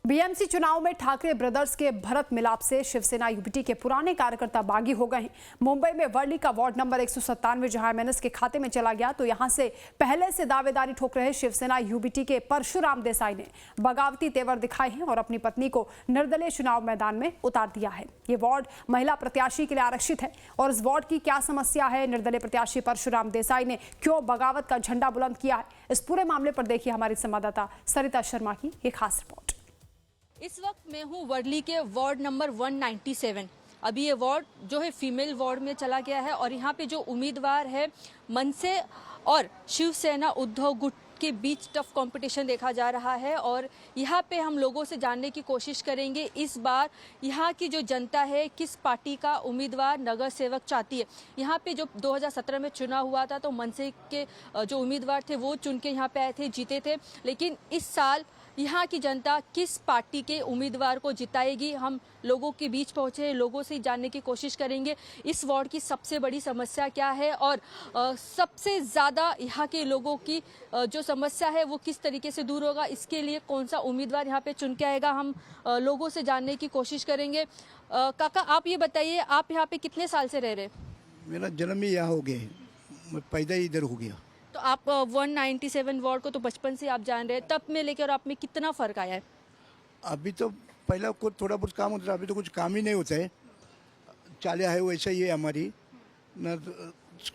BMC चुनाव में Thackeray brothers के भरत मिलाप से शिवसेना यूबीटी के पुराने कार्यकर्ता बागी हो गए हैं। मुंबई में वर्ली का वार्ड नंबर 197 जहां एमएनएस के खाते में चला गया, तो यहां से पहले से दावेदारी ठोक रहे शिवसेना यूबीटी के परशुराम देसाई ने बगावती तेवर दिखाए हैं और अपनी पत्नी को निर्दलीय चुनाव मैदान में उतार दिया है। ये वार्ड महिला प्रत्याशी के लिए आरक्षित है और इस वार्ड की क्या समस्या है, निर्दलीय प्रत्याशी परशुराम देसाई ने क्यों बगावत का झंडा बुलंद किया है, इस पूरे मामले पर देखिए हमारी संवाददाता सरिता शर्मा की ये खास रिपोर्ट। इस वक्त मैं हूं वर्ली के वार्ड नंबर 197। अभी ये वार्ड जो है फीमेल वार्ड में चला गया है और यहाँ पे जो उम्मीदवार है मनसे और शिवसेना उद्धव गुट के बीच टफ कंपटीशन देखा जा रहा है और यहाँ पे हम लोगों से जानने की कोशिश करेंगे इस बार यहाँ की जो जनता है किस पार्टी का उम्मीदवार नगर सेवक चाहती है। यहाँ पे जो 2017 में चुनाव हुआ था तो मनसे के जो उम्मीदवार थे वो चुन के यहाँ पे आए थे, जीते थे, लेकिन इस साल यहाँ की जनता किस पार्टी के उम्मीदवार को जिताएगी, हम लोगों के बीच पहुंचे लोगों से जानने की कोशिश करेंगे इस वार्ड की सबसे बड़ी समस्या क्या है और सबसे ज़्यादा यहाँ के लोगों की जो समस्या है वो किस तरीके से दूर होगा, इसके लिए कौन सा उम्मीदवार यहाँ पे चुन के आएगा, हम लोगों से जानने की कोशिश करेंगे। काका आप ये बताइए, आप यहाँ पे कितने साल से रह रहे? मेरा जन्म ही यहाँ हो गया है, मैं पैदा ही इधर हो गया। तो आप 197 वार्ड को तो बचपन से आप जान रहे हैं, तब में लेकर और आप में कितना फर्क आया है? अभी तो पहला को थोड़ा बहुत काम होता था, अभी तो कुछ काम ही नहीं होता है। चालिया है वैसा ही है हमारी ना,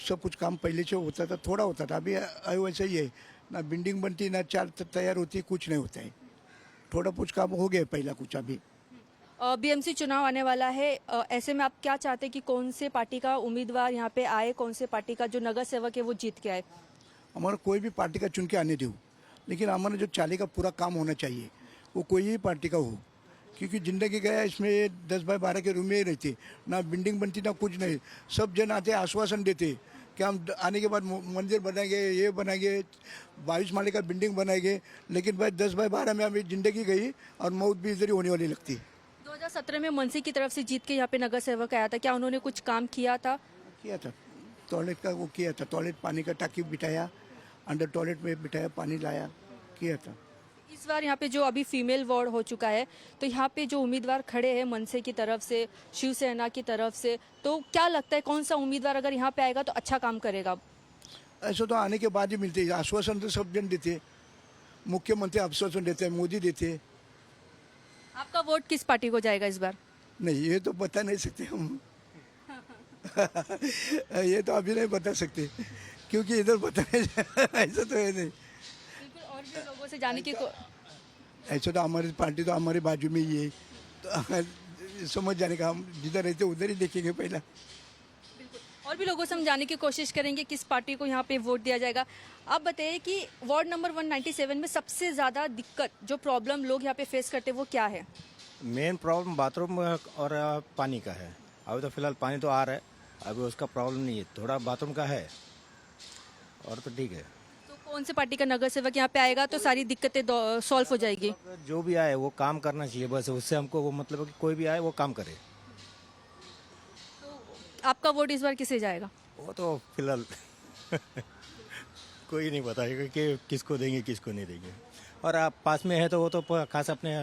सब कुछ काम पहले से होता था, थोड़ा होता था, अभी है वैसा ही है ना, बिल्डिंग बनती ना चार तैयार होती, कुछ नहीं होता है। थोड़ा कुछ काम हो गया पहला कुछ। अभी बीएमसी चुनाव आने वाला है, ऐसे में आप क्या चाहते हैं कि कौन से पार्टी का उम्मीदवार यहाँ पे आए, कौन से पार्टी का जो नगर सेवक है वो जीत के आए? हमारा कोई भी पार्टी का चुन के आने दो, लेकिन हमारा जो चाली का पूरा काम होना चाहिए वो कोई ही पार्टी का हो, क्योंकि ज़िंदगी गया इसमें 10 बाय 12 के रूम में ही रहते, ना बिल्डिंग बनती ना कुछ नहीं। सब जन आते आश्वासन देते कि हम आने के बाद मंदिर बनाएंगे, ये बनाएंगे, 22 माले का बिल्डिंग बनाएंगे, लेकिन भाई 10 बाय 12 में अभी ज़िंदगी गई और मौत भी इधर ही होने वाली लगती है। 2017 में मनसे की तरफ से जीत के यहाँ पे नगर सेवक आया था, क्या उन्होंने कुछ काम किया था? किया था, टॉयलेट का वो किया था, टॉयलेट पानी का टाकी बिठाया, अंडर टॉयलेट में बिठाया, पानी लाया, किया था। इस बार यहाँ पे जो अभी फीमेल वार्ड हो चुका है तो यहाँ पे जो उम्मीदवार खड़े हैं मनसे की तरफ से, शिवसेना की तरफ से, तो क्या लगता है कौन सा उम्मीदवार अगर यहाँ पे आएगा तो अच्छा काम करेगा? ऐसा तो आने के बाद ही मिलते हैं, आश्वासन तो सब जन देते, मुख्यमंत्री आश्वासन देते हैं, मोदी देते। आपका वोट किस पार्टी को जाएगा इस बार? नहीं, ये तो बता नहीं सकते हम ये तो अभी नहीं बता सकते, क्योंकि इधर बताने ऐसा तो है नहीं। बिल्कुल, और भी लोगों से जाने की ऐसा तो हमारी पार्टी तो हमारे बाजू में ही है, तो समझ जाने का, हम जिधर रहते उधर ही देखेंगे पहला। और भी लोगों से हम जानने की कोशिश करेंगे किस पार्टी को यहाँ पे वोट दिया जाएगा। आप बताइए कि वार्ड नंबर 197 में सबसे ज़्यादा दिक्कत जो प्रॉब्लम लोग यहाँ पे फेस करते हैं वो क्या है? मेन प्रॉब्लम बाथरूम और पानी का है। अभी तो फिलहाल पानी तो आ रहा है, अभी उसका प्रॉब्लम नहीं है, थोड़ा बाथरूम का है और तो ठीक है। तो कौन से पार्टी का नगर सेवक यहाँ पे आएगा तो सारी दिक्कतें सॉल्व हो जाएगी? जो भी आए वो काम करना चाहिए, बस उससे हमको वो मतलब कि कोई भी आए वो काम करे। आपका वोट इस बार किसे जाएगा? वो तो फिलहाल कोई नहीं बताएगा कि किसको देंगे किसको नहीं देंगे, और आप पास में है तो वो तो खास अपने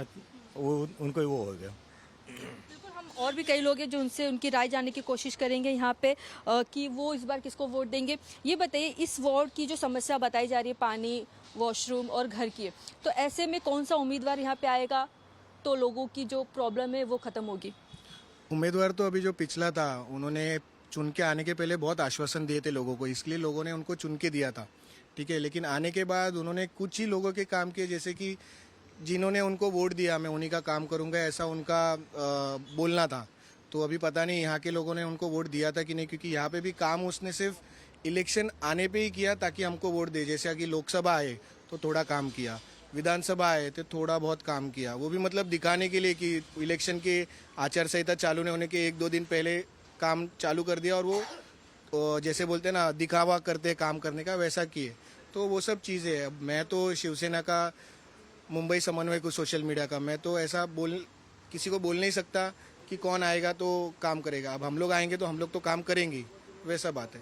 वो उनको ही वो हो गया। बिल्कुल, हम और भी कई लोग हैं जो उनसे उनकी राय जानने की कोशिश करेंगे यहाँ पे कि वो इस बार किसको वोट देंगे। ये बताइए, इस वार्ड की जो समस्या बताई जा रही है पानी, वॉशरूम और घर की, तो ऐसे में कौन सा उम्मीदवार यहाँ पे आएगा तो लोगों की जो प्रॉब्लम है वो खत्म होगी? उम्मीदवार तो अभी जो पिछला था उन्होंने चुन के आने के पहले बहुत आश्वासन दिए थे लोगों को, इसलिए लोगों ने उनको चुन के दिया था, ठीक है। लेकिन आने के बाद उन्होंने कुछ ही लोगों के काम किए, जैसे कि जिन्होंने उनको वोट दिया मैं उन्हीं का काम करूंगा, ऐसा उनका बोलना था। तो अभी पता नहीं यहाँ के लोगों ने उनको वोट दिया था कि नहीं, क्योंकि यहाँ पे भी काम उसने सिर्फ इलेक्शन आने पे ही किया ताकि हमको वोट दे। जैसे कि लोकसभा आए तो थोड़ा काम किया, विधानसभा आए तो थोड़ा बहुत काम किया, वो भी मतलब दिखाने के लिए कि इलेक्शन के आचार संहिता चालू होने के 1-2 दिन पहले काम चालू कर दिया, और वो जैसे बोलते हैं ना दिखावा करते काम करने का, वैसा किए। तो वो सब चीज़ें हैं। मैं तो शिवसेना का मुंबई समन्वय को सोशल मीडिया का, मैं तो ऐसा किसी को बोल नहीं सकता कि कौन आएगा तो काम करेगा। अब हम लोग आएंगे तो हम लोग तो काम करेंगे, वैसा बात है।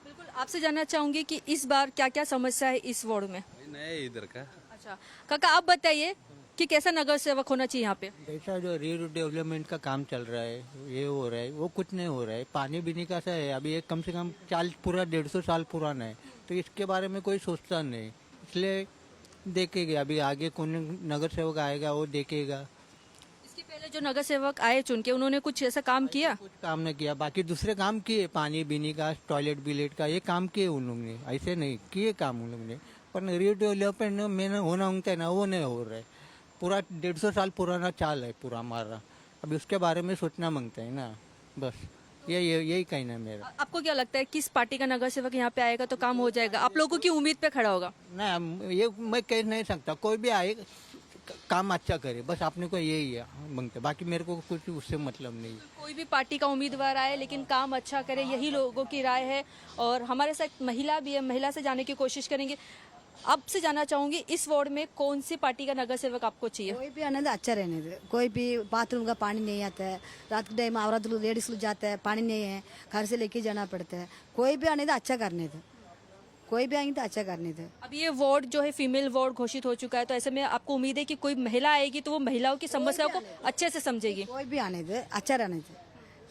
बिल्कुल, आपसे जानना चाहूंगी कि इस बार क्या क्या समस्या है इस वार्ड में? नया इधर का। अच्छा काका, आप बताइए कि कैसा नगर सेवक होना चाहिए यहाँ पे? ऐसा जो रीडेवलपमेंट का काम चल रहा है, ये हो रहा है, वो कुछ नहीं हो रहा है। पानी भी नहीं कैसा है, अभी ये कम से कम 150 साल पुराना है, तो इसके बारे में कोई सोचता नहीं। इसलिए देखेगा, अभी आगे कौन नगर सेवक आएगा वो देखेगा। इसके पहले जो नगर सेवक आए चुन के, उन्होंने कुछ ऐसा काम किया? कुछ काम नहीं किया, बाकी दूसरे काम किए, पानी बीनी का, टॉयलेट बिलेट का, ये काम किए उन लोग ने, ऐसे नहीं किए काम उन लोग ने। पर रीडेवलपमेंट में होना होता है ना, वो नहीं हो रहा है। पूरा 150 साल पुराना चाल है पूरा हमारा, अभी उसके बारे में सोचना मांगते हैं ना, बस यही कहना है मेरा। आपको क्या लगता है किस पार्टी का नगर सेवक यहाँ पे आएगा तो काम हो जाएगा? आप लोगों की उम्मीद पे खड़ा होगा? ना ये मैं कह नहीं सकता, कोई भी आए काम अच्छा करे, बस आपने को यही है मांगते, बाकी मेरे को कुछ उससे मतलब नहीं। कोई भी पार्टी का उम्मीदवार आए लेकिन काम अच्छा करे, यही लोगों की राय है। और हमारे साथ महिला भी है, महिला से जाने की कोशिश करेंगे। आपसे जानना चाहूंगी, इस वार्ड में कौन सी पार्टी का नगर सेवक आपको चाहिए? कोई भी आने अच्छा रहने दे। कोई भी बाथरूम का पानी नहीं आता है, रात के टाइम औरत लोग लेडीज लोग जाते हैं, पानी नहीं है, घर से लेके जाना पड़ता है। कोई भी आने दे अच्छा करने दे, कोई भी आएंगे तो अच्छा करने दे। अब ये वार्ड जो है फीमेल वार्ड घोषित हो चुका है, तो ऐसे में आपको उम्मीद है कि कोई महिला आएगी तो वो महिलाओं की समस्याओं को अच्छे से समझेगी? कोई भी आने दे अच्छा रहने दे,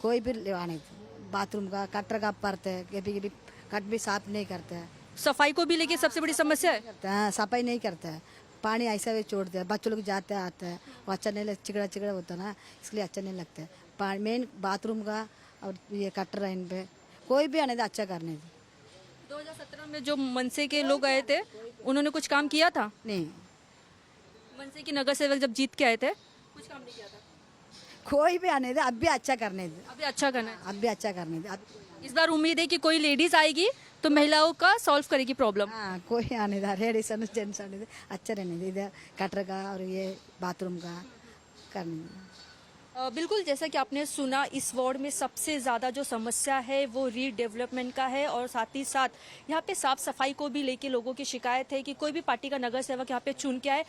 कोई भी आने दे। बाथरूम का कटर का पड़ता है, कभी कभी कट भी साफ नहीं करता है, सफाई को भी लेके सबसे बड़ी समस्या है। करता है सफाई नहीं करता है, पानी ऐसा भी छोड़ते हैं, बच्चों लोग जाते हैं आते हैं, वो अच्छा नहीं लगता, चिकड़ा चिकड़ा होता है ना, इसलिए अच्छा नहीं लगता है। मेन बाथरूम का और ये कटर है, इन पे कोई भी आने दे अच्छा करने दे। 2017 में जो मनसे के लोग आए थे, उन्होंने कुछ काम किया था? नहीं, मनसे की नगर सेवक जब जीत के आए थे, कुछ काम नहीं किया था। कोई भी आने दे, अब भी अच्छा करने दे, अभी अच्छा करना है। अब भी अच्छा करने दे। इस बार उम्मीद है कि कोई लेडीज आएगी तो महिलाओं का सॉल्व करेगी प्रॉब्लम। हाँ, कोई आने दे, लेडीज जेंट्स आने दे, अच्छा रहने दे। इधर कटर का और ये बाथरूम का करने दे। बिल्कुल, जैसा कि आपने सुना, इस वार्ड में सबसे ज़्यादा जो समस्या है वो रीडेवलपमेंट का है, और साथ ही साथ यहाँ पे साफ सफाई को भी लेके लोगों की शिकायत है कि कोई भी पार्टी का नगर सेवक यहाँ पे चुन के आए,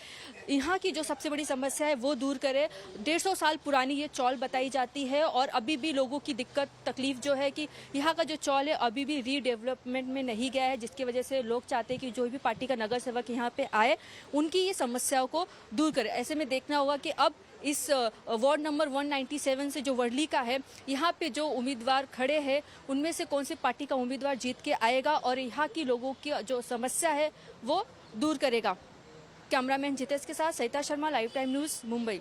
यहाँ की जो सबसे बड़ी समस्या है वो दूर करे। 150 साल पुरानी ये चौल बताई जाती है, और अभी भी लोगों की दिक्कत तकलीफ जो है कि यहाँ का जो चौल है अभी भी रीडेवलपमेंट में नहीं गया है, जिसकी वजह से लोग चाहते हैं कि जो भी पार्टी का नगर सेवक यहाँ पे आए उनकी ये समस्याओं को दूर करे। ऐसे में देखना होगा कि अब इस वार्ड नंबर 197 से जो वर्ली का है, यहाँ पे जो उम्मीदवार खड़े हैं उनमें से कौन सी पार्टी का उम्मीदवार जीत के आएगा और यहाँ की लोगों की जो समस्या है वो दूर करेगा। कैमरामैन जितेश के साथ Sarita Sharma, live time news, Mumbai.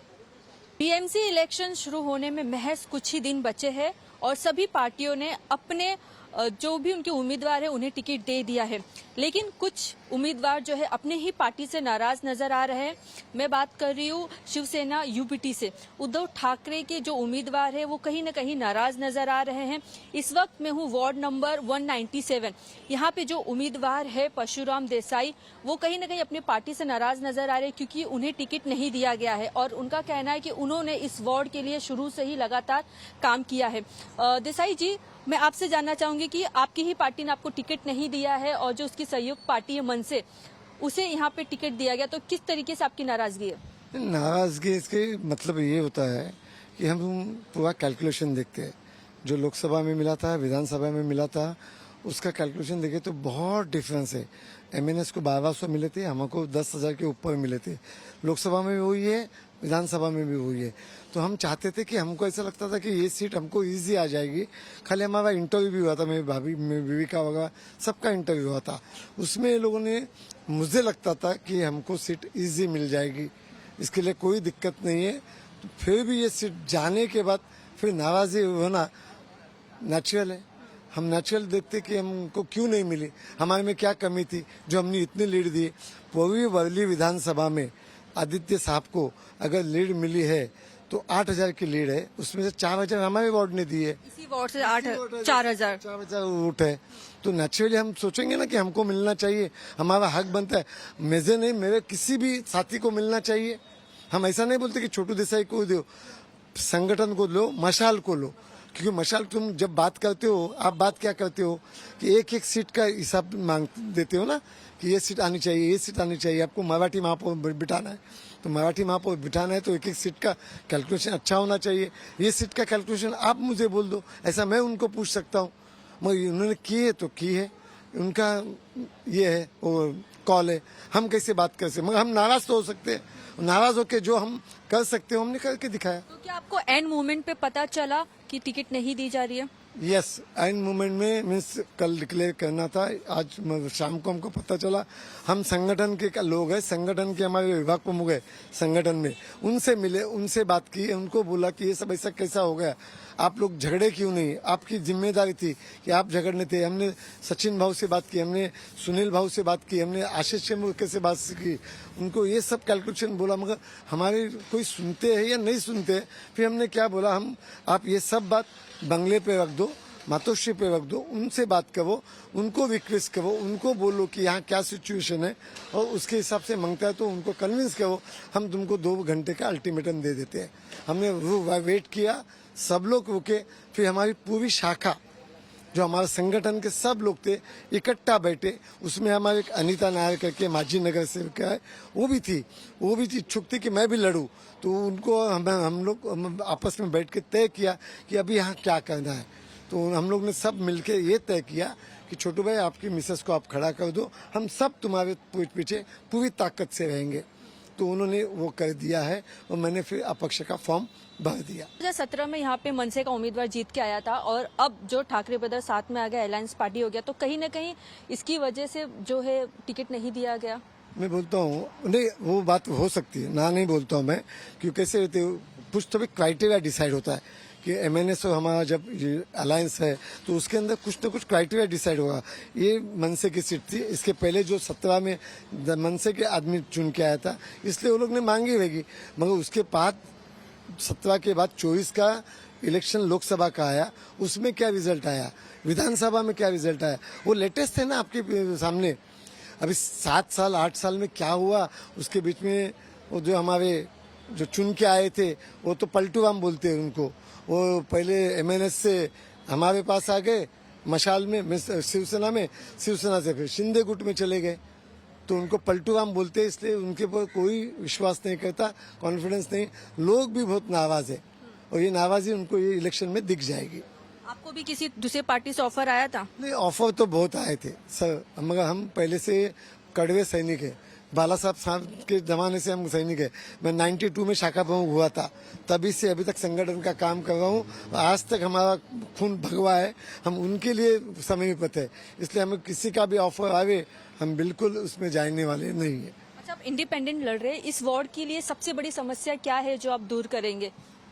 BMC election शुरू होने में महज कुछ ही दिन बचे हैं और सभी पार्टियों ने अपने जो भी उनके उम्मीदवार है उन्हें टिकट दे दिया है, लेकिन कुछ उम्मीदवार जो है अपने ही पार्टी से नाराज नजर आ रहे हैं। मैं बात कर रही हूँ शिवसेना यूपीटी से। उद्धव ठाकरे के जो उम्मीदवार है वो कहीं न कहीं नाराज नजर आ रहे हैं। इस वक्त मैं हूँ वार्ड नंबर 197। यहाँ पे जो उम्मीदवार है परशुराम देसाई, वो कहीं न कहीं अपनी पार्टी से नाराज नजर आ रहे हैं क्योंकि उन्हें टिकट नहीं दिया गया है, और उनका कहना है कि उन्होंने इस वार्ड के लिए शुरू से ही लगातार काम किया है। देसाई जी, मैं आपसे जानना चाहूंगी कि आपकी ही पार्टी ने आपको टिकट नहीं दिया है और जो उसकी सहयोग पार्टी है मनसे, उसे यहाँ पे टिकट दिया गया, तो किस तरीके से आपकी नाराजगी है? नाराजगी इसके मतलब ये होता है कि हम पूरा कैलकुलेशन देखते हैं। जो लोकसभा में मिला था, विधानसभा में मिला था, उसका कैलकुलेशन देखे तो बहुत डिफरेंस है। एमएनएस को 1200 मिले थे, हमको 10,000 के ऊपर मिले थे। लोकसभा में भी वही है, विधानसभा में भी वही है। तो हम चाहते थे कि हमको ऐसा लगता था कि ये सीट हमको इजी आ जाएगी। खाली हमारा इंटरव्यू भी हुआ था, मेरी भाभी विविका वगैरह सबका इंटरव्यू हुआ था, उसमें ये लोगों ने, मुझे लगता था कि हमको सीट इजी मिल जाएगी, इसके लिए कोई दिक्कत नहीं है। तो फिर भी ये सीट जाने के बाद फिर नाराजगी होना नेचुरल है। हम नेचुरल देखते कि हमको क्यों नहीं मिली, हमारे में क्या कमी थी जो हमने इतनी लीड दी। पूर्वी वर्ली विधानसभा में आदित्य साहब को अगर लीड मिली है तो 8,000 की लीड है, उसमें से 4,000 हमारे वार्ड ने दी है। इसी वार्ड से 4,000 वोट है, तो नेचुरली हम सोचेंगे ना कि हमको मिलना चाहिए, हमारा हक बनता है। मुझे नहीं, मेरे किसी भी साथी को मिलना चाहिए। हम ऐसा नहीं बोलते कि छोटू देसाई को दो, संगठन को लो, मशाल को लो, क्योंकि मशाल तुम जब बात करते हो, आप बात क्या करते हो कि एक एक सीट का हिसाब मांग देते हो ना, कि ये सीट आनी चाहिए, ये सीट आनी चाहिए। आपको मराठी महापौर बिठाना है तो मराठी महापौर बिठाना है तो एक एक सीट का कैलकुलेशन अच्छा होना चाहिए। ये सीट का कैलकुलेशन आप मुझे बोल दो, ऐसा मैं उनको पूछ सकता हूँ। मगर उन्होंने की है तो की है, उनका ये है वो कॉल है, हम कैसे बात कर सकते, मगर हम नाराज तो हो सकते हैं, नाराज होकर जो हम कर सकते हो हमने करके दिखाया। तो क्या आपको एंड मोमेंट पे पता चला कि टिकट नहीं दी जा रही है? यस, एंड मोमेंट में मीन्स कल डिक्लेयर करना था, आज शाम को हमको पता चला। हम संगठन के लोग हैं, संगठन के हमारे विभाग प्रमुख है संगठन में, उनसे मिले, उनसे बात की, उनको बोला कि ये सब ऐसा कैसा हो गया, आप लोग झगड़े क्यों नहीं, आपकी जिम्मेदारी थी कि आप झगड़ने थे। हमने सचिन भाव से बात की, हमने सुनील भाव से बात की, हमने आशीष चंद्र से बात की, उनको ये सब कैलकुलेशन बोला, मगर हमारे कोई सुनते हैं या नहीं सुनते हैं। फिर हमने क्या बोला, हम आप ये सब बात बंगले पे रख दो, मातोश्री पे रख दो, उनसे बात करो, उनको रिक्वेस्ट करो, उनको बोलो कि यहाँ क्या सिचुएशन है और उसके हिसाब से मांगता है तो उनको कन्विंस करो, हम तुमको 2 घंटे का अल्टीमेटम दे देते हैं। हमने वो वेट किया, सब लोग रुके, फिर हमारी पूरी शाखा जो हमारे संगठन के सब लोग थे इकट्ठा बैठे, उसमें हमारे एक अनीता नायर करके माजी नगर सेवक है, वो भी थी इच्छुक थी कि मैं भी लड़ूं, तो उनको हम लोग आपस में बैठ के तय किया कि अभी यहाँ क्या करना है। तो हम लोग ने सब मिलके ये तय किया कि छोटू भाई आपकी मिसेस को आप खड़ा कर दो, हम सब तुम्हारे पीछे पूरी ताकत से रहेंगे। तो उन्होंने वो कर दिया है और मैंने फिर अपक्ष का फॉर्म भर दिया। 2017 में यहाँ पे मनसे का उम्मीदवार जीत के आया था और अब जो ठाकरे ब्रदर साथ में आ गया, अलायंस पार्टी हो गया, तो कहीं ना कहीं इसकी वजह से जो है टिकट नहीं दिया गया। मैं बोलता हूँ नहीं, वो बात हो सकती है ना, नहीं बोलता हूँ मैं, क्योंकि कैसे रहते कुछ तो भी क्राइटेरिया डिसाइड होता है कि एमएनएस हमारा जब अलायंस है तो उसके अंदर कुछ न कुछ क्राइटेरिया डिसाइड होगा। ये मनसे की सीट थी, इसके पहले जो 17 में मनसे के आदमी चुन के आया था, इसलिए वो लोग ने मांगी रहेगी, मगर उसके बाद 17 के बाद 24 का इलेक्शन लोकसभा का आया, उसमें क्या रिजल्ट आया, विधानसभा में क्या रिजल्ट आया, वो लेटेस्ट है ना आपके सामने। अभी 7 साल 8 साल में क्या हुआ, उसके बीच में वो जो हमारे जो चुन के आए थे वो तो पलटू राम बोलते हैं उनको, वो पहले एमएनएस से हमारे पास आ गए मशाल में, शिवसेना में, शिवसेना से फिर शिंदे गुट में चले गए, तो उनको पलटू राम बोलते हैं, इसलिए उनके ऊपर कोई विश्वास नहीं करता, कॉन्फिडेंस नहीं। लोग भी बहुत नाराज है और ये नाराजगी उनको ये इलेक्शन में दिख जाएगी। आपको भी किसी दूसरे पार्टी से ऑफर आया था? नहीं, ऑफर तो बहुत आए थे सर, मगर हम पहले से कड़वे सैनिक है, बाला साहब के जमाने से हम सैनिक है। मैं 92 में शाखा प्रमुख हुआ था, तभी से अभी तक संगठन का काम कर रहा हूँ, आज तक हमारा खून भगवा है, हम उनके लिए समय में पते है, इसलिए हमें किसी का भी ऑफर आवे हम बिल्कुल उसमें जाने वाले नहीं है। अच्छा, आप इंडिपेंडेंट लड़ रहे हैं, इस वार्ड के लिए सबसे बड़ी समस्या क्या है जो आप दूर करेंगे?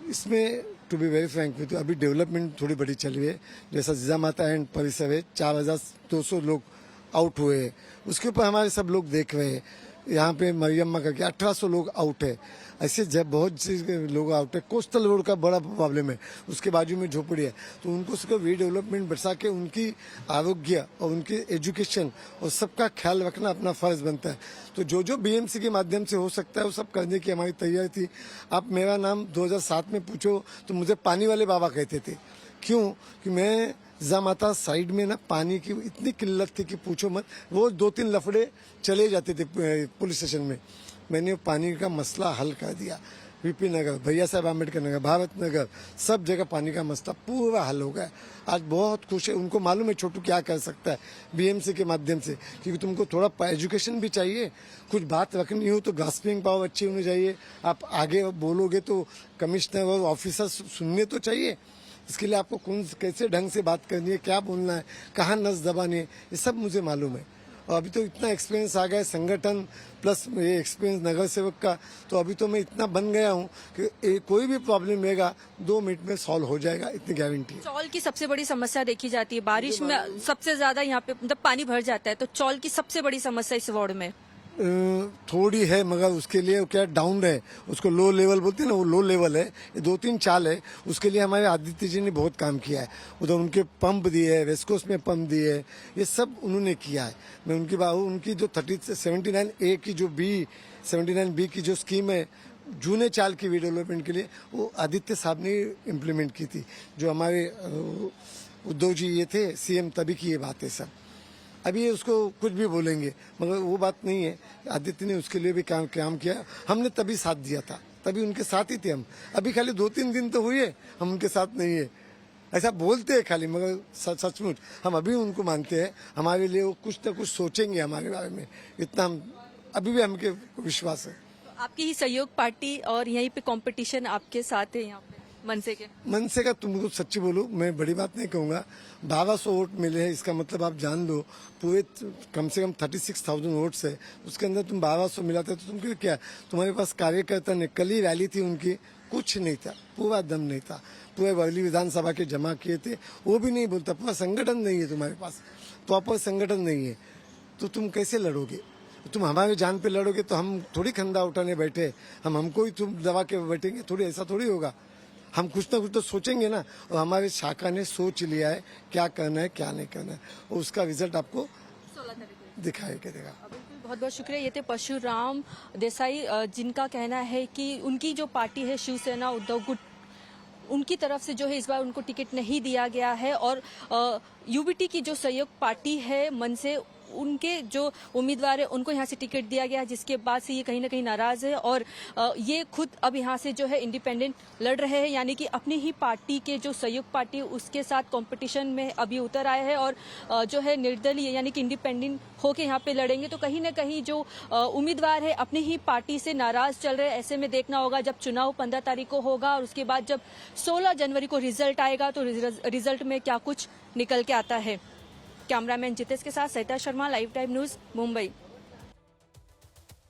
इसमें to be very frank with, अभी डेवलपमेंट थोड़ी बड़ी चल रही है, जैसा जिजामाता एंड परिसर है, 4200 लोग आउट हुए हैं, उसके ऊपर हमारे सब लोग देख रहे हैं। यहाँ पे मरियम्मा करके 1800 लोग आउट है, ऐसे जब बहुत से लोग आउट है। कोस्टल रोड का बड़ा प्रॉब्लम है, उसके बाजू में झोपड़ी है, तो उनको उसको रीडेवलपमेंट बरसा के उनकी आरोग्य और उनकी एजुकेशन और सबका ख्याल रखना अपना फर्ज बनता है। तो जो जो बीएमसी के माध्यम से हो सकता है वो सब करने की हमारी तैयारी थी। आप मेरा नाम 2007 में पूछो तो मुझे पानी वाले बाबा कहते थे, क्यों कि मैं जामाता साइड में ना पानी की इतनी किल्लत थी कि पूछो मत, रोज 2-3 लफड़े चले जाते थे पुलिस स्टेशन में। मैंने पानी का मसला हल कर दिया, वीपी नगर, भैया साहब आम्बेडकर नगर, भारत नगर, सब जगह पानी का मसला पूरा हल हो गया। आज बहुत खुश है, उनको मालूम है छोटू क्या कर सकता है बीएमसी के माध्यम से, क्योंकि तुमको थोड़ा एजुकेशन भी चाहिए, कुछ बात रखनी हो तो ग्रास्पिंग पावर अच्छी होनी चाहिए, आप आगे बोलोगे तो कमिश्नर और ऑफिसर सुनने तो चाहिए, इसके लिए आपको कौन कैसे ढंग से बात करनी है, क्या बोलना है, कहाँ नस दबानी है, ये सब मुझे मालूम है। और अभी तो इतना एक्सपीरियंस आ गया है संगठन प्लस ये एक्सपीरियंस नगर सेवक का, तो अभी तो मैं इतना बन गया हूँ कि कोई भी प्रॉब्लम रहेगा 2 मिनट में सॉल्व हो जाएगा, इतनी गारंटी है। चौल की सबसे बड़ी समस्या देखी जाती है, बारिश में सबसे ज्यादा यहाँ पे मतलब पानी भर जाता है, तो चौल की सबसे बड़ी समस्या इस वार्ड में थोड़ी है, मगर उसके लिए क्या डाउन है, उसको लो लेवल बोलते हैं ना, वो लो लेवल है, ये 2-3 चाल है, उसके लिए हमारे आदित्य जी ने बहुत काम किया है। उधर उनके पंप दिए है, वेस्कोस में पंप दिए है, ये सब उन्होंने किया है। मैं उनकी जो 79A की जो 79B की जो स्कीम है जूने चाल की डेवलपमेंट के लिए, वो आदित्य साहब ने इम्प्लीमेंट की थी। जो हमारे उद्धव जी ये थे सीएम, तभी की ये बात है सब। अभी ये उसको कुछ भी बोलेंगे, मगर वो बात नहीं है। आदित्य ने उसके लिए भी काम किया, हमने तभी साथ दिया था, तभी उनके साथ ही थे हम। अभी खाली 2-3 दिन तो हुए हम उनके साथ नहीं है, ऐसा बोलते हैं खाली, मगर सचमुच हम अभी उनको मानते हैं। हमारे लिए वो कुछ न कुछ सोचेंगे हमारे बारे में, इतना हम अभी भी हमके विश्वास है। तो आपकी ही सहयोग पार्टी और यहीं पे कंपटीशन आपके साथ है यहाँ पे मनसे के? मनसे का तुमको सच्ची बोलूं, मैं बड़ी बात नहीं कहूंगा। 1200 वोट मिले हैं, इसका मतलब आप जान दो पूरे कम से कम 36,000 वोट्स है, उसके अंदर तुम 1200 मिलाते तो तुमको क्या, तुम्हारे पास कार्यकर्ता ने, कल ही रैली थी उनकी, कुछ नहीं था, पूरा दम नहीं था। पूरे वर्ली विधानसभा के जमा किए थे, वो भी नहीं बोलता। पूरा संगठन नहीं है तुम्हारे पास, प्रॉपर संगठन नहीं है, तो तुम कैसे लड़ोगे? तुम हमारे जान पे लड़ोगे तो हम थोड़ी खंदा उठाने बैठे, हमको ही तुम दबा के बैठेंगे थोड़ी, ऐसा थोड़ी होगा। हम कुछ ना कुछ तो सोचेंगे ना, और हमारे शाखा ने सोच लिया है क्या करना है क्या नहीं करना है, और उसका रिजल्ट आपको 16 तारीख को दिखाएगा देगा। बिल्कुल, बहुत बहुत शुक्रिया। ये थे परशुराम देसाई, जिनका कहना है कि उनकी जो पार्टी है शिवसेना उद्धव गुट, उनकी तरफ से जो है इस बार उनको टिकट नहीं दिया गया है, और यूबीटी की जो सहयोग पार्टी है मन से, उनके जो उम्मीदवार है उनको यहाँ से टिकट दिया गया, जिसके बाद से ये कहीं ना कहीं नाराज है, और ये खुद अब यहाँ से जो है इंडिपेंडेंट लड़ रहे हैं, यानी कि अपनी ही पार्टी के जो सहयोग पार्टी उसके साथ कंपटीशन में अभी उतर आए हैं, और जो है निर्दलीय यानी कि इंडिपेंडेंट होके यहाँ पे लड़ेंगे। तो कहीं ना कहीं जो उम्मीदवार है अपनी ही पार्टी से नाराज चल रहे हैं। ऐसे में देखना होगा जब चुनाव 15 तारीख को होगा, और उसके बाद जब 16 जनवरी को रिजल्ट आएगा तो रिजल्ट में क्या कुछ निकल के आता है। कैमरामैन जितेश के साथ Sarita Sharma, live time news, Mumbai.